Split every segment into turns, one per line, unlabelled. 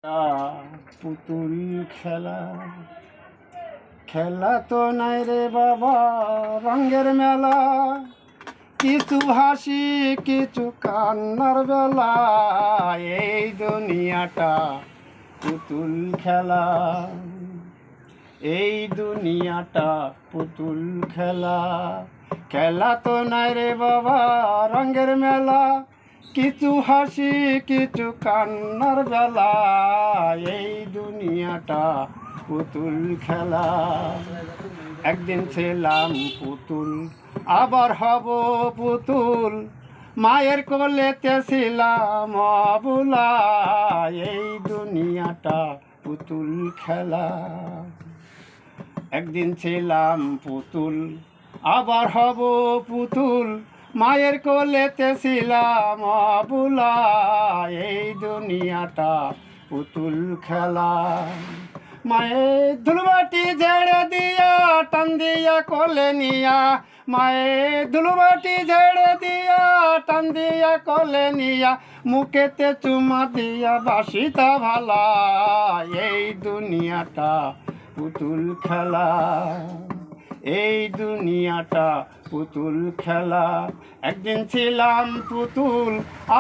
পুতুল খেলা খেলা তো নাই রে বাবা, রঙের মেলা, কিছু হাসি কিছু কান্নার বেলা, এই দুনিয়াটা পুতুল খেলা, এই দুনিয়াটা পুতুল খেলা। খেলা তো নাই রে বাবা, রঙের মেলা, কিছু হাসি কিছু কান্নার বেলা, এই দুনিয়াটা পুতুল খেলা। একদিন ছিলাম পুতুল, আবার হব পুতুল, মায়ের কোলেতে ছিলাম অবুলা, এই দুনিয়াটা পুতুল খেলা। একদিন ছিলাম পুতুল, আবার হব পুতুল, মায়ের কোলেতে ছিলাম অবুলা, এই দুনিয়াটা পুতুল খেলা। মায়ের ধুলবাটি ঝেড়ে দিয়া টান দিয়া কোলে নিয়া, মায়ের ধুলবাটি ঝেড়ে দিয়া টান দিয়া কোলে নিয়া, মুখেতে চুমা দিয়া বাসিতা ভালা, এই দুনিয়াটা পুতুল খেলা, এই দুনিয়াটা পুতুল খেলা। একদিন ছিলাম পুতুল,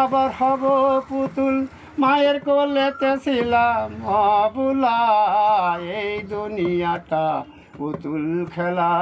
আবার হব পুতুল, মায়ের কোলেতে ছিলাম অবুলা, এই দুনিয়াটা পুতুল খেলা।